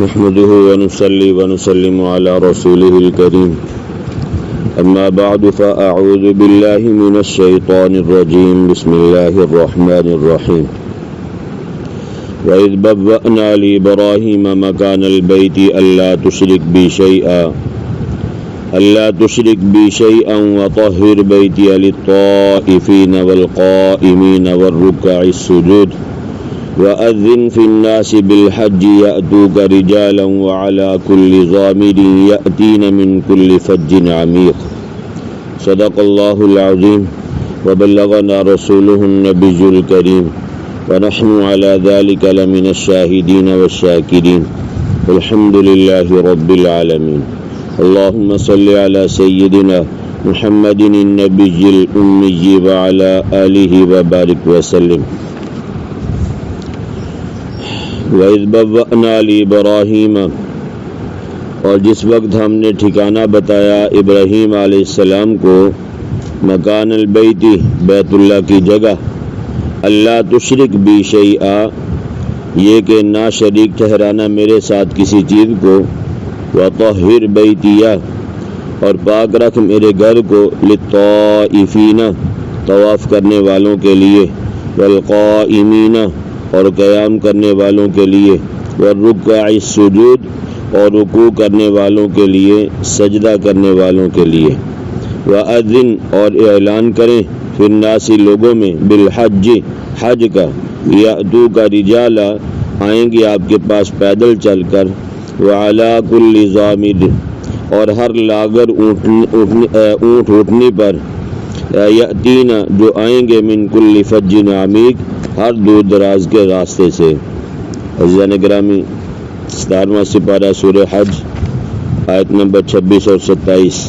نحمده ونصلي ونسلم على رسوله الكريم أما بعد فأعوذ بالله من الشيطان الرجيم بسم الله الرحمن الرحيم وإذ بوأنا لإبراهيم مكان البيت ألا تشرك بي شيئا وطهر بيتي للطائفين والقائمين والركع السجود وأذن في الناس بالحج يأتوك رجالا وعلى كل ضامر يأتين من كل فج عميق صدق الله العظيم وبلغنا رسوله النبي الكريم ونحن على ذلك لمن الشاهدين والشاكرين الحمد لله رب العالمين اللهم صل على سيدنا محمد النبي الأمي وعلى آله وبارك وسلم وَإِذْ بَوَّأْنَا لِإِبْرَاهِيمَ اور جس وقت ہم نے ٹھکانہ بتایا ابراہیم علیہ السلام کو مکان البیت بیت اللہ کی جگہ اللہ تشرک بی شیئا یہ کہ نہ شریک ٹھہرانا میرے ساتھ کسی چیز کو وطہر بیتیہ اور پاک رکھ میرے گھر کو للطائفین طواف کرنے والوں کے لیے والقائمین اور قیام کرنے والوں کے لیے والرکع السجود اور رکوع کرنے والوں کے لیے سجدہ کرنے والوں کے لیے وَأَذِّن اور اعلان کریں فی الناس لوگوں میں بالحج حج کا یأتوک رجالا آئیں گے آپ کے پاس پیدل چل کر وعلی کل ضامر اور ہر لاغر اونٹ اٹھنی پر یأتین جو آئیں گے من کل فج عمیق ہر دور دراز کے راستے سے۔ عزیزان گرامی 17واں سپارہ سورہ حج آیت نمبر 26 اور 27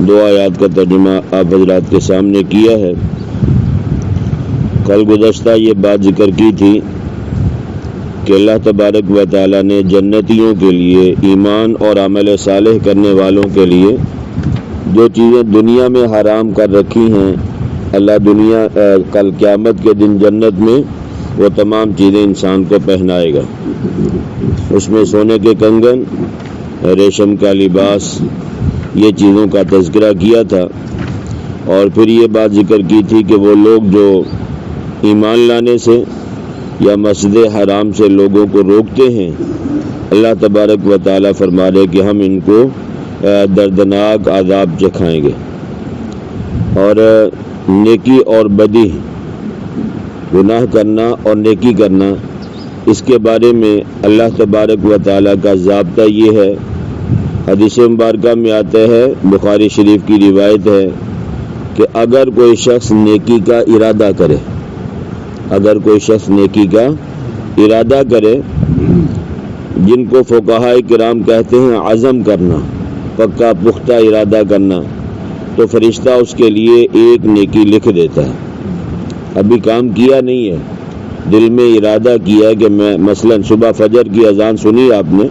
دو آیات کا ترجمہ آپ حضرات کے سامنے کیا ہے۔ کل گزشتہ یہ بات ذکر کی تھی کہ اللہ تبارک و تعالیٰ نے جنتیوں کے لیے ایمان اور عمل صالح کرنے والوں کے لیے جو چیزیں دنیا میں حرام کر رکھی ہیں اللہ کل قیامت کے دن جنت میں وہ تمام چیزیں انسان کو پہنائے گا۔ اس میں سونے کے کنگن، ریشم کا لباس، یہ چیزوں کا تذکرہ کیا تھا، اور پھر یہ بات ذکر کی تھی کہ وہ لوگ جو ایمان لانے سے یا مسجد حرام سے لوگوں کو روکتے ہیں اللہ تبارک و تعالیٰ فرما رہے کہ ہم ان کو دردناک عذاب چکھائیں گے۔ اور نیکی اور بدی، گناہ کرنا اور نیکی کرنا، اس کے بارے میں اللہ تبارک و تعالیٰ کا ضابطہ یہ ہے۔ حدیث مبارکہ میں آتا ہے، بخاری شریف کی روایت ہے کہ اگر کوئی شخص نیکی کا ارادہ کرے، جن کو فقہاء کرام کہتے ہیں عزم کرنا، پکا پختہ ارادہ کرنا، تو فرشتہ اس کے لیے ایک نیکی لکھ دیتا ہے۔ ابھی کام کیا نہیں ہے، دل میں ارادہ کیا ہے کہ میں مثلا صبح فجر کی اذان سنی آپ نے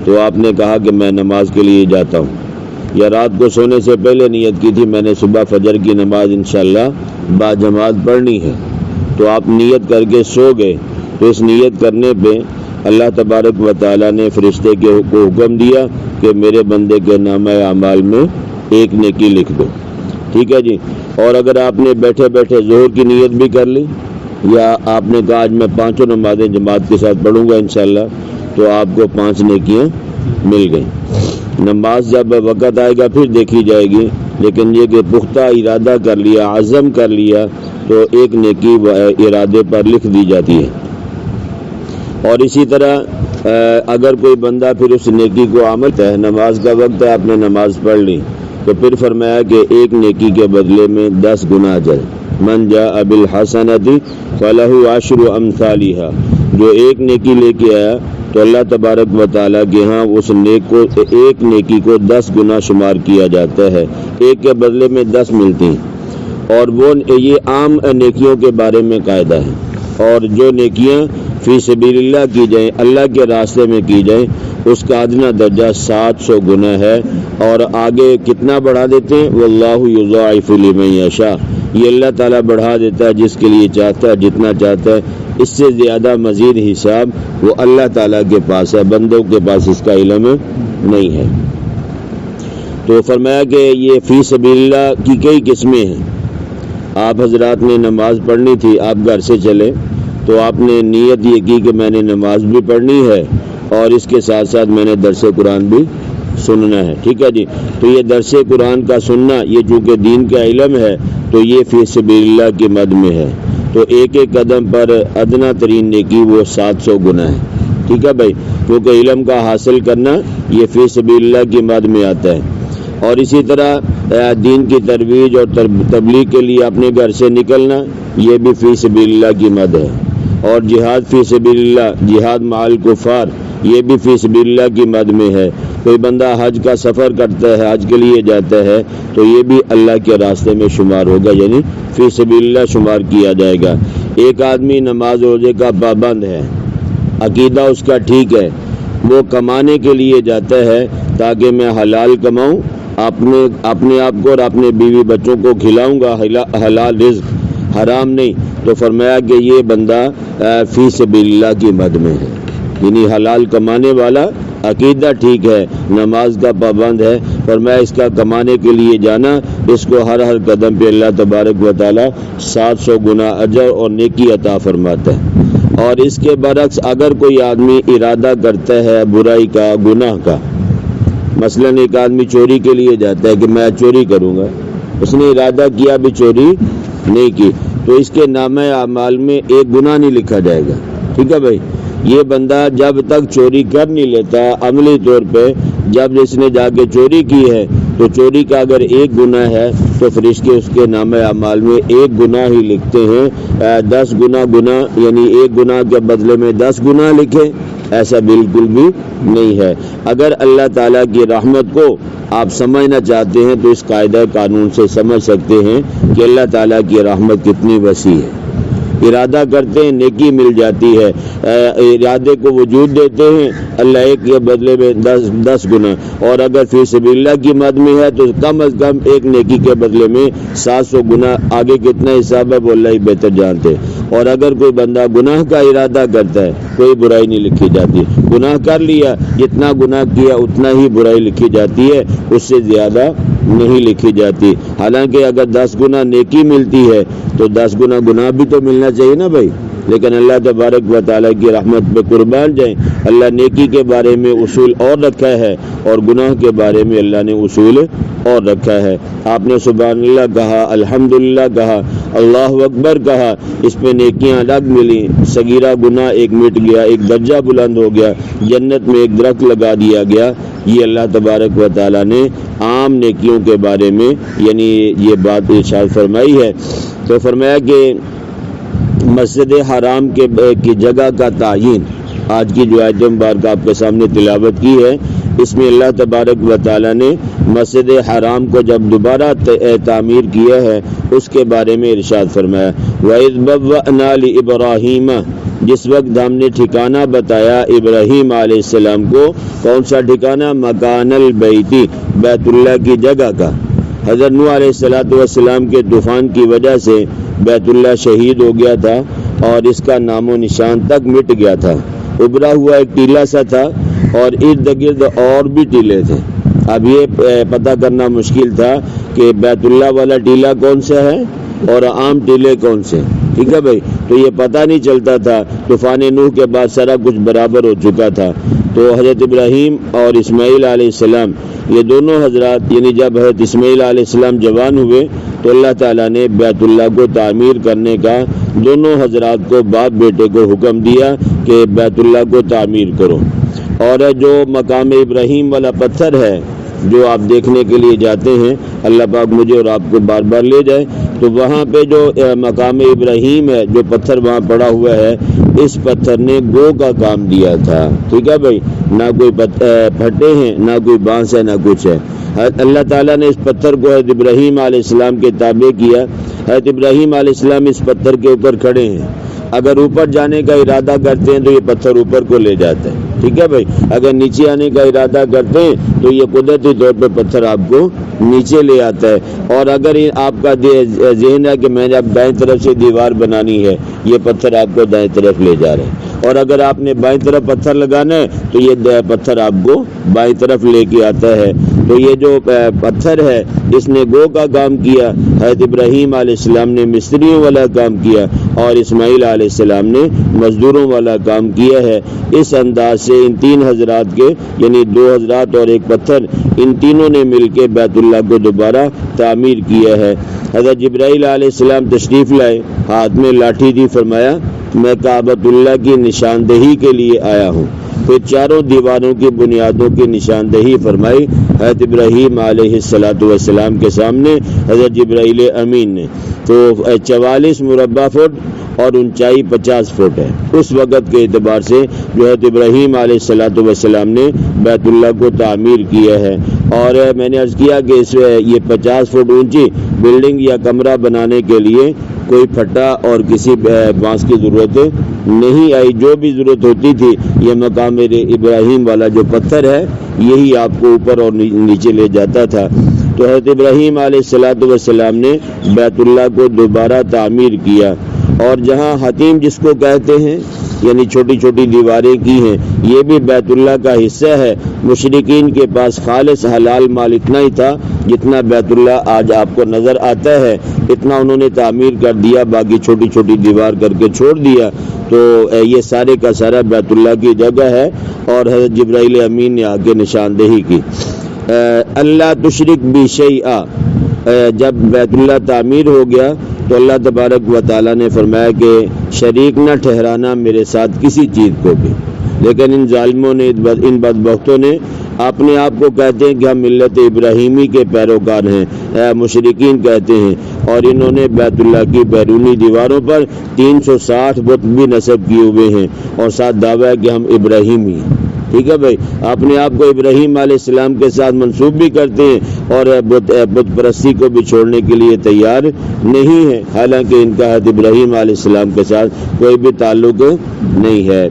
تو آپ نے کہا کہ میں نماز کے لیے جاتا ہوں، یا رات کو سونے سے پہلے نیت کی تھی میں نے صبح فجر کی نماز انشاءاللہ باجماعت پڑھنی ہے، تو آپ نیت کر کے سو گئے، تو اس نیت کرنے پہ اللہ تبارک و تعالیٰ نے فرشتے کو حکم دیا کہ میرے بندے کے نامہ اعمال میں ایک نیکی لکھ دو۔ ٹھیک ہے جی۔ اور اگر آپ نے بیٹھے بیٹھے ظہر کی نیت بھی کر لی، یا آپ نے کہا آج میں 5 نمازیں جماعت کے ساتھ پڑھوں گا انشاءاللہ، تو آپ کو 5 نیکیاں مل گئیں۔ نماز جب وقت آئے گا پھر دیکھی جائے گی، لیکن یہ کہ پختہ ارادہ کر لیا، عزم کر لیا، تو ایک نیکی ارادے پر لکھ دی جاتی ہے۔ اور اسی طرح اگر کوئی بندہ پھر اس نیکی کو عمل ہے، نماز کا وقت ہے آپ نے نماز پڑھ لی، تو پھر فرمایا کہ ایک نیکی کے بدلے میں 10 گنا اجر۔ من جاء بالحسنۃ فلہ 10 امثالھا، جو ایک نیکی لے کے آیا تو اللہ تبارک و تعالیٰ کے ہاں اس ایک نیکی کو 10 گنا شمار کیا جاتا ہے، ایک کے بدلے میں 10 ملتی ہیں۔ اور وہ یہ عام نیکیوں کے بارے میں قاعدہ ہے، اور جو نیکیاں فی سبیل اللہ کی جائیں، اللہ کے راستے میں کی جائیں، اس کا ادنی درجہ 700 گنا ہے۔ اور آگے کتنا بڑھا دیتے ہیں، واللہ یضاعف لمن یشاء، یہ اللہ تعالیٰ بڑھا دیتا ہے جس کے لیے چاہتا ہے، جتنا چاہتا ہے۔ اس سے زیادہ مزید حساب وہ اللہ تعالیٰ کے پاس ہے، بندوں کے پاس اس کا علم نہیں ہے۔ تو فرمایا کہ یہ فی سبیل اللہ کی کئی قسمیں ہیں۔ آپ حضرات نے نماز پڑھنی تھی، آپ گھر سے چلے تو آپ نے نیت یہ کی کہ میں نے نماز بھی پڑھنی ہے اور اس کے ساتھ ساتھ میں نے درس قرآن بھی سننا ہے، ٹھیک ہے جی۔ تو یہ درس قرآن کا سننا، یہ چونکہ دین کا علم ہے تو یہ فی سبیل اللہ کی مد میں ہے، تو ایک ایک قدم پر ادنا ترین نیکی وہ 700 گنا ہے، ٹھیک ہے بھائی، کیونکہ علم کا حاصل کرنا یہ فی سبیل اللہ کی مد میں آتا ہے۔ اور اسی طرح دین کی ترویج اور تبلیغ کے لیے اپنے گھر سے نکلنا یہ بھی فی سبیل اللہ کی مد ہے۔ اور جہاد فی سبیل اللہ، جہاد مع الکفار، یہ بھی فی سبیل اللہ کی مد میں ہے۔ کوئی بندہ حج کا سفر کرتا ہے، حج کے لیے جاتا ہے تو یہ بھی اللہ کے راستے میں شمار ہوگا، یعنی فی سبیل اللہ شمار کیا جائے گا۔ ایک آدمی نماز روزے کا پابند ہے، عقیدہ اس کا ٹھیک ہے، وہ کمانے کے لیے جاتا ہے تاکہ میں حلال کماؤں، اپنے آپ کو اور اپنے بیوی بچوں کو کھلاؤں گا، حلال رزق، حرام نہیں، تو فرمایا کہ یہ بندہ فی سبیل اللہ کی مد میں ہے، یعنی حلال کمانے والا، عقیدہ ٹھیک ہے، نماز کا پابند ہے، فرمایا اس کا کمانے کے لیے جانا، اس کو ہر قدم پہ اللہ تبارک و تعالی 700 گنا اجر اور نیکی عطا فرماتا ہے۔ اور اس کے برعکس اگر کوئی آدمی ارادہ کرتا ہے برائی کا، گناہ کا، مثلا ایک آدمی چوری کے لیے جاتا ہے کہ میں چوری کروں گا، اس نے ارادہ کیا بھی چوری نہیں کی، تو اس کے نامہ اعمال میں ایک گناہ نہیں لکھا جائے گا، ٹھیک ہے بھائی۔ یہ بندہ جب تک چوری کر نہیں لیتا عملی طور پہ، جب اس نے جا کے چوری کی ہے تو چوری کا اگر ایک گناہ ہے تو فرشتے اس کے نامہ اعمال میں ایک گناہ ہی لکھتے ہیں، 10 گناہ، یعنی ایک گناہ کے بدلے میں 10 گناہ لکھے، ایسا بالکل بھی نہیں ہے۔ اگر اللہ تعالیٰ کی رحمت کو آپ سمجھنا چاہتے ہیں تو اس قاعدہ قانون سے سمجھ سکتے ہیں کہ اللہ تعالیٰ کی رحمت کتنی وسیع ہے۔ ارادہ کرتے ہیں نیکی مل جاتی ہے، ارادے کو وجود دیتے ہیں، اللہ ایک کے بدلے میں 10 گنا، اور اگر فی سبیل اللہ کی مد میں ہے تو کم از کم ایک نیکی کے بدلے میں 700 گنا، آگے کتنا حساب ہے وہ اللہ ہی بہتر جانتے۔ اور اگر کوئی بندہ گناہ کا ارادہ کرتا ہے کوئی برائی نہیں لکھی جاتی، گناہ کر لیا، جتنا گناہ کیا اتنا ہی برائی لکھی جاتی ہے، اس سے زیادہ نہیں لکھی جاتی۔ حالانکہ اگر 10 گنا نیکی ملتی ہے تو 10 گنا گناہ بھی تو ملنا چاہیے نا بھائی، لیکن اللہ تبارک و تعالیٰ کی رحمت پہ قربان جائیں، اللہ نیکی کے بارے میں اصول اور رکھا ہے اور گناہ کے بارے میں اللہ نے اصول اور رکھا ہے۔ آپ نے سبحان اللہ کہا، الحمدللہ کہا، اللہ اکبر کہا، اس پہ نیکیاں الگ ملی، صغیرہ گناہ ایک مٹ گیا، ایک درجہ بلند ہو گیا، جنت میں ایک درخت لگا دیا گیا۔ یہ اللہ تبارک و تعالیٰ نے عام نیکیوں کے بارے میں یعنی یہ بات ارشاد فرمائی ہے۔ تو فرمایا کہ مسجد حرام کی جگہ کا تعین، آج کی جو آیت مبارکہ آپ کے سامنے تلاوت کی ہے، اس میں اللہ تبارک و تعالیٰ نے مسجد حرام کو جب دوبارہ تعمیر کیا ہے اس کے بارے میں ارشاد فرمایا، وَإِذْ بَوَّأْنَا لِإِبْرَاهِيمَ، جس وقت ہم نے ٹھکانہ بتایا ابراہیم علیہ السلام کو، کون سا ٹھکانہ؟ مکان البیتی، بیت اللہ کی جگہ کا۔ حضرت نوح علیہ السلام کے طوفان کی وجہ سے بیت اللہ شہید ہو گیا تھا اور اس کا نام و نشان تک مٹ گیا تھا، ابھرا ہوا ایک ٹیلہ سا تھا اور ارد گرد اور بھی ٹیلے تھے۔ اب یہ پتہ کرنا مشکل تھا کہ بیت اللہ والا ٹیلہ کون سا ہے اور عام ٹیلے کون سے، ٹھیک ہے بھائی، تو یہ پتہ نہیں چلتا تھا۔ طوفان نوح کے بعد سارا کچھ برابر ہو چکا تھا، تو حضرت ابراہیم اور اسماعیل علیہ السلام یہ دونوں حضرات، یعنی جب حضرت اسماعیل علیہ السلام جوان ہوئے تو اللہ تعالیٰ نے بیت اللہ کو تعمیر کرنے کا دونوں حضرات کو، باپ بیٹے کو حکم دیا کہ بیت اللہ کو تعمیر کرو۔ اور جو مقام ابراہیم والا پتھر ہے جو آپ دیکھنے کے لیے جاتے ہیں، اللہ پاک مجھے اور آپ کو بار بار لے جائے، تو وہاں پہ جو مقام ابراہیم ہے، جو پتھر وہاں پڑا ہوا ہے، اس پتھر نے گو کا کام دیا تھا، ٹھیک ہے بھائی، نہ کوئی پھٹے ہیں، نہ کوئی بانس ہے، نہ کچھ ہے۔ اللہ تعالیٰ نے اس پتھر کو حضرت ابراہیم علیہ السلام کے تابع کیا۔ حضرت ابراہیم علیہ السلام اس پتھر کے اوپر کھڑے ہیں، اگر اوپر جانے کا ارادہ کرتے ہیں تو یہ پتھر اوپر کو لے جاتا ہے، ٹھیک ہے بھائی، اگر نیچے آنے کا ارادہ کرتے ہیں تو یہ قدرتی طور پہ پتھر آپ کو نیچے لے آتا ہے۔ اور اگر آپ کا ذہن ہے کہ میں نے اب دائیں طرف سے دیوار بنانی ہے یہ پتھر آپ کو دائیں طرف لے جا رہے ہیں، اور اگر آپ نے بائیں طرف پتھر لگانا ہے تو یہ پتھر آپ کو بائیں طرف لے کے آتا ہے۔ تو یہ جو پتھر ہے اس نے گو کا کام کیا، حضرت ابراہیم علیہ السلام نے مستریوں والا کام کیا اور اسماعیل علیہ السلام نے مزدوروں والا کام کیا ہے۔ اس انداز سے ان تین حضرات کے، یعنی دو حضرات اور ایک پتھر، ان تینوں نے مل کے بیت اللہ کو دوبارہ تعمیر کیا ہے۔ حضرت جبرائیل علیہ السلام تشریف لائے، ہاتھ میں لاٹھی دی، فرمایا میں کعبۃ اللہ کی نشاندہی کے لیے آیا ہوں۔ پھر چاروں دیواروں کی بنیادوں کی نشاندہی فرمائی حضرت ابراہیم علیہ السلام کے سامنے حضرت جبرائیل امین نے۔ تو 44 مربع فٹ اور اونچائی 50 فٹ ہے۔ اس وقت کے اعتبار سے جو حضرت ابراہیم علیہ السلام نے بیت اللہ کو تعمیر کیا ہے۔ اور میں نے عرض کیا کہ یہ 50 فٹ اونچی بلڈنگ یا کمرہ بنانے کے لیے کوئی پھٹا اور کسی بانس کی ضرورت نہیں آئی، جو بھی ضرورت ہوتی تھی یہ مقام ابراہیم والا جو پتھر ہے یہی آپ کو اوپر اور نیچے لے جاتا تھا۔ تو حضرت ابراہیم علیہ السلام نے بیت اللہ کو دوبارہ تعمیر کیا، اور جہاں حتیم جس کو کہتے ہیں یعنی چھوٹی چھوٹی دیواریں کی ہیں، یہ بھی بیت اللہ کا حصہ ہے۔ مشرکین کے پاس خالص حلال مال اتنا ہی تھا جتنا بیت اللہ آج آپ کو نظر آتا ہے، اتنا انہوں نے تعمیر کر دیا، باقی چھوٹی چھوٹی دیوار کر کے چھوڑ دیا۔ تو یہ سارے کا سارا بیت اللہ کی جگہ ہے، اور حضرت جبرائیل امین نے آ کے نشاندہی کی۔ اللہ تشرک بی شیئا، جب بیت اللہ تعمیر ہو گیا تو اللہ تبارک و تعالیٰ نے فرمایا کہ شریک نہ ٹھہرانا میرے ساتھ کسی چیز کو بھی۔ لیکن ان ظالموں نے، ان بدبختوں نے اپنے آپ کو کہتے ہیں کہ ہم ملت ابراہیمی کے پیروکار ہیں، مشرکین کہتے ہیں، اور انہوں نے بیت اللہ کی بیرونی دیواروں پر 360 بت بھی نصب کیے ہوئے ہیں، اور ساتھ دعویٰ ہے کہ ہم ابراہیمی ہیں۔ ٹھیک ہے بھائی، اپنے آپ کو ابراہیم علیہ السلام کے ساتھ منسوب بھی کرتے ہیں اور بت پرستی کو بھی چھوڑنے کے لیے تیار نہیں ہے، حالانکہ ان کا حضرت ابراہیم علیہ السلام کے ساتھ کوئی بھی تعلق نہیں ہے۔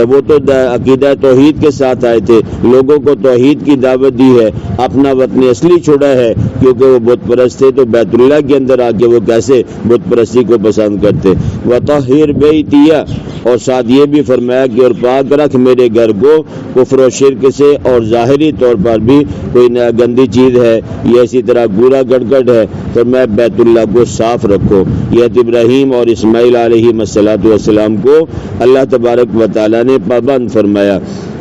وہ تو عقیدہ توحید کے ساتھ آئے تھے، لوگوں کو توحید کی دعوت دی ہے، اپنا وطن اصلی چھوڑا ہے کیونکہ وہ بت پرست تھے، تو بیت اللہ کے اندر آ کے وہ کیسے بت پرستی کو پسند کرتے۔ وطہر بیتیہ، اور ساتھ یہ بھی فرمایا کہ اور پاک رکھ میرے گھر کو کفر و شرک سے، اور ظاہری طور پر بھی کوئی گندی چیز ہے یا اسی طرح کوڑا کرکٹ ہے تو میں بیت اللہ کو صاف رکھو۔ یہ ابراہیم اور اسماعیل علیہ السلام کو اللہ تبارک و تعالیٰ نے پابند فرمایا۔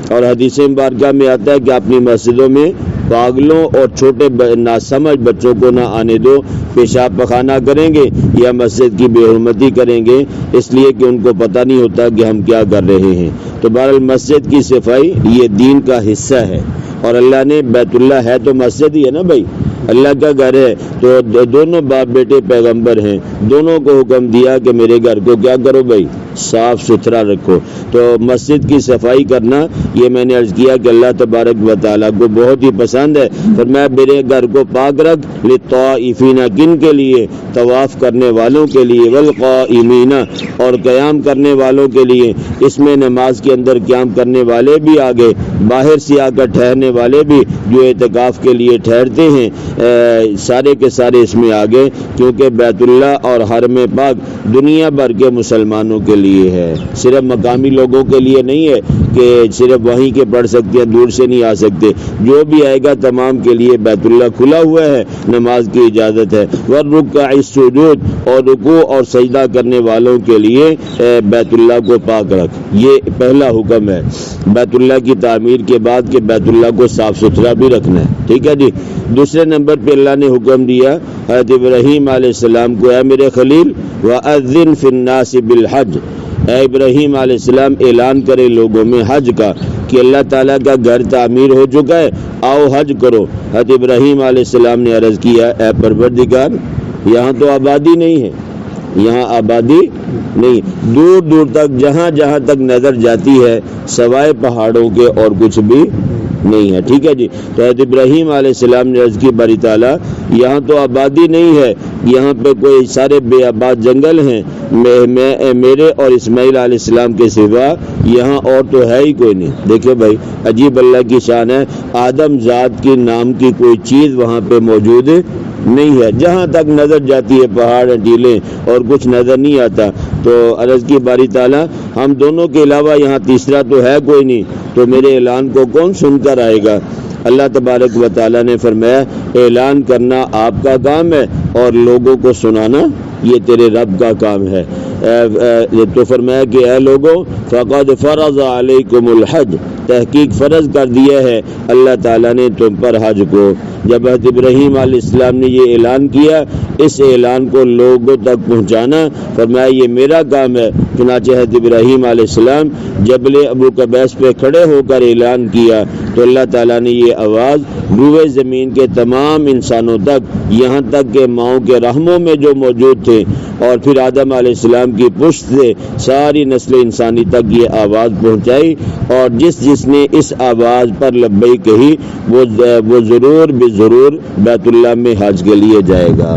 اور حدیث مبارکہ میں آتا ہے کہ اپنی مسجدوں میں پاگلوں اور چھوٹے ناسمجھ بچوں کو نہ آنے دو، پیشاب پخانہ کریں گے یا مسجد کی بے حرمتی کریں گے، اس لیے کہ ان کو پتہ نہیں ہوتا کہ ہم کیا کر رہے ہیں۔ تو بہرحال مسجد کی صفائی یہ دین کا حصہ ہے، اور اللہ نے بیت اللہ ہے تو مسجد ہی ہے نا بھائی، اللہ کا گھر ہے، تو دونوں باپ بیٹے پیغمبر ہیں، دونوں کو حکم دیا کہ میرے گھر کو کیا کرو بھائی، صاف ستھرا رکھو۔ تو مسجد کی صفائی کرنا یہ میں نے عرض کیا کہ اللہ تبارک و تعالیٰ کو بہت ہی پسند ہے۔ فرمایا میرے گھر کو پاک رکھ، للطائفین، کن کے لیے؟ طواف کرنے والوں کے لیے، والقائمین، اور قیام کرنے والوں کے لیے۔ اس میں نماز کے اندر قیام کرنے والے بھی آگے، باہر سے آ کر ٹھہرنے والے بھی جو اعتکاف کے لیے ٹھہرتے ہیں، سارے کے سارے اس میں آگے، کیونکہ بیت اللہ اور حرم پاک دنیا بھر کے مسلمانوں کے لیے ہے، صرف مقامی لوگوں کے لیے نہیں ہے کہ صرف وہیں کے پڑھ سکتے ہیں، دور سے نہیں آ سکتے۔ جو بھی آئے گا تمام کے لیے بیت اللہ کھلا ہوا ہے، نماز کی اجازت ہے۔ والرکع السجود، اور رکوع اور سجدہ کرنے والوں کے لیے بیت اللہ کو پاک رکھ۔ یہ پہلا حکم ہے بیت اللہ کی تعمیر کے بعد کہ بیت اللہ کو صاف ستھرا بھی رکھنا ہے۔ ٹھیک ہے جی۔ دوسرے نمبر پہ اللہ نے حکم دیا حضرت ابراہیم علیہ السلام کو، اے میرے خلیل، وَأَذِّن فِي النَّاسِ بِالْحَجِّ، اے ابراہیم علیہ السلام اعلان کرے لوگوں میں حج کا کہ اللہ تعالیٰ کا گھر تعمیر ہو چکا ہے، آؤ حج کرو۔ حضرت ابراہیم علیہ السلام نے عرض کیا، اے پروردگار، یہاں تو آبادی نہیں ہے، یہاں آبادی نہیں، دور دور تک جہاں جہاں تک نظر جاتی ہے سوائے پہاڑوں کے اور کچھ بھی نہیں ہے۔ ٹھیک ہے جی۔ تو حضرت ابراہیم علیہ السلام نے عرض کی، باری تعالیٰ یہاں تو آبادی نہیں ہے، یہاں پہ کوئی سارے بے آباد جنگل ہیں، میرے اور اسماعیل علیہ السلام کے سوا یہاں اور تو ہے ہی کوئی نہیں۔ دیکھیں بھائی، عجیب اللہ کی شان ہے، آدم ذات کی نام کی کوئی چیز وہاں پہ موجود نہیں ہے، جہاں تک نظر جاتی ہے پہاڑ ٹیلے اور کچھ نظر نہیں آتا۔ تو عرض کی باری تعالیٰ ہم دونوں کے علاوہ یہاں تیسرا تو ہے کوئی نہیں، تو میرے اعلان کو کون سن کر آئے گا؟ اللہ تبارک و تعالیٰ نے فرمایا اعلان کرنا آپ کا کام ہے اور لوگوں کو سنانا یہ تیرے رب کا کام ہے۔ تو فرمایا کہ اے لوگوں فقد فرض علیکم الحج، تحقیق فرض کر دیا ہے اللہ تعالیٰ نے تم پر حج کو۔ جب حضرت ابراہیم علیہ السلام نے یہ اعلان کیا، اس اعلان کو لوگوں تک پہنچانا، فرمایا یہ میرا کام ہے۔ چنانچہ حضرت ابراہیم علیہ السلام جبل ابو قبیس پہ کھڑے ہو کر اعلان کیا تو اللہ تعالیٰ نے یہ آواز روئے زمین کے تمام انسانوں تک، یہاں تک کہ ماؤں کے رحموں میں جو موجود تھے اور پھر آدم علیہ السلام کی پشت سے ساری نسل انسانی تک یہ آواز پہنچائی، اور جس نے اس آواز پر لبیک کہی وہ ضرور ضرور بیت اللہ میں حج کے لیے جائے گا۔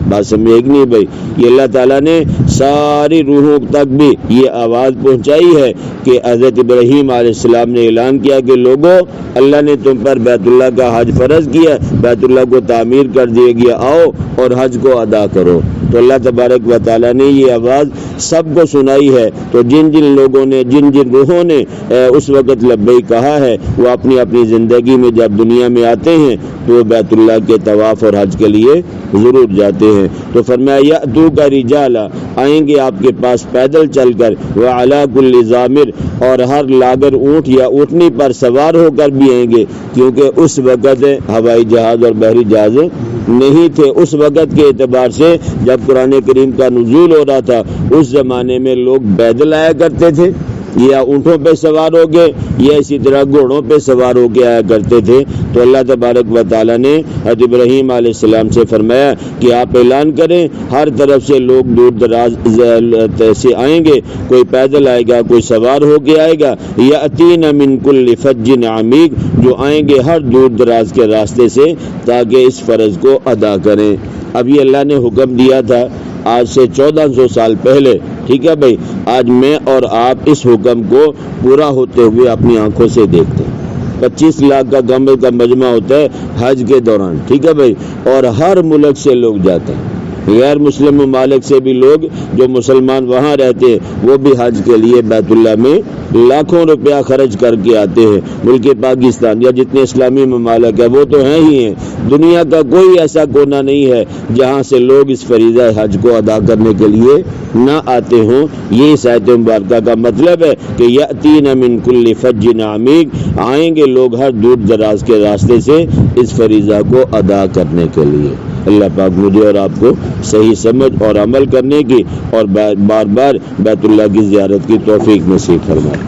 بات سمجھے کہ نہیں بھائی؟ یہ اللہ تعالیٰ نے ساری روحوں تک بھی یہ آواز پہنچائی ہے کہ حضرت ابراہیم علیہ السلام نے اعلان کیا کہ لوگوں اللہ نے تم پر بیت اللہ کا حج فرض کیا، بیت اللہ کو تعمیر کر دیا گیا، آؤ اور حج کو ادا کرو۔ تو اللہ تبارک و تعالیٰ نے یہ آواز سب کو سنائی ہے، تو جن لوگوں نے جن روحوں نے اس وقت لبیک کہا ہے وہ اپنی اپنی زندگی میں جب دنیا میں آتے ہیں تو وہ بیت اللہ کے طواف اور حج کے لیے ضرور جاتے ہیں۔ تو فرمایا یأتوک رجالا، آئیں گے آپ کے پاس پیدل چل کر، وعلی کل ضامر، اور ہر لاگر اونٹ یا اونٹنی پر سوار ہو کر بھی آئیں گے، کیونکہ اس وقت ہوائی جہاز اور بحری جہاز نہیں تھے۔ اس وقت کے اعتبار سے جب قرآن کریم کا نزول ہو رہا تھا اس زمانے میں لوگ پیدل آیا کرتے تھے یا اونٹوں پہ سوار ہو گئے یا اسی طرح گھوڑوں پہ سوار ہو کے آیا کرتے تھے۔ تو اللہ تبارک و تعالیٰ نے حضرت ابراہیم علیہ السلام سے فرمایا کہ آپ اعلان کریں، ہر طرف سے لوگ دور دراز سے آئیں گے، کوئی پیدل آئے گا، کوئی سوار ہو کے آئے گا، یأتین من کل فج عمیق، جو آئیں گے ہر دور دراز کے راستے سے تاکہ اس فرض کو ادا کریں۔ اب یہ اللہ نے حکم دیا تھا آج سے 1400 سال پہلے، ٹھیک ہے بھائی، آج میں اور آپ اس حکم کو پورا ہوتے ہوئے اپنی آنکھوں سے دیکھتے ہیں۔ 25 لاکھ کا گمبے کا مجمع ہوتا ہے حج کے دوران، ٹھیک ہے بھائی، اور ہر ملک سے لوگ جاتے ہیں، غیر مسلم ممالک سے بھی لوگ جو مسلمان وہاں رہتے ہیں وہ بھی حج کے لیے بیت اللہ میں لاکھوں روپیہ خرچ کر کے آتے ہیں۔ ملک پاکستان یا جتنے اسلامی ممالک ہیں وہ تو ہیں ہی ہیں، دنیا کا کوئی ایسا کونا نہیں ہے جہاں سے لوگ اس فریضہ حج کو ادا کرنے کے لیے نہ آتے ہوں۔ یہ اس آیت مبارکہ کا مطلب ہے کہ یأتین من کل فج عمیق، آئیں گے لوگ ہر دور دراز کے راستے سے اس فریضہ کو ادا کرنے کے لیے۔ اللہ پاک مجھے اور آپ کو صحیح سمجھ اور عمل کرنے کی اور بار بار بیت اللہ کی زیارت کی توفیق نصیب فرمائے۔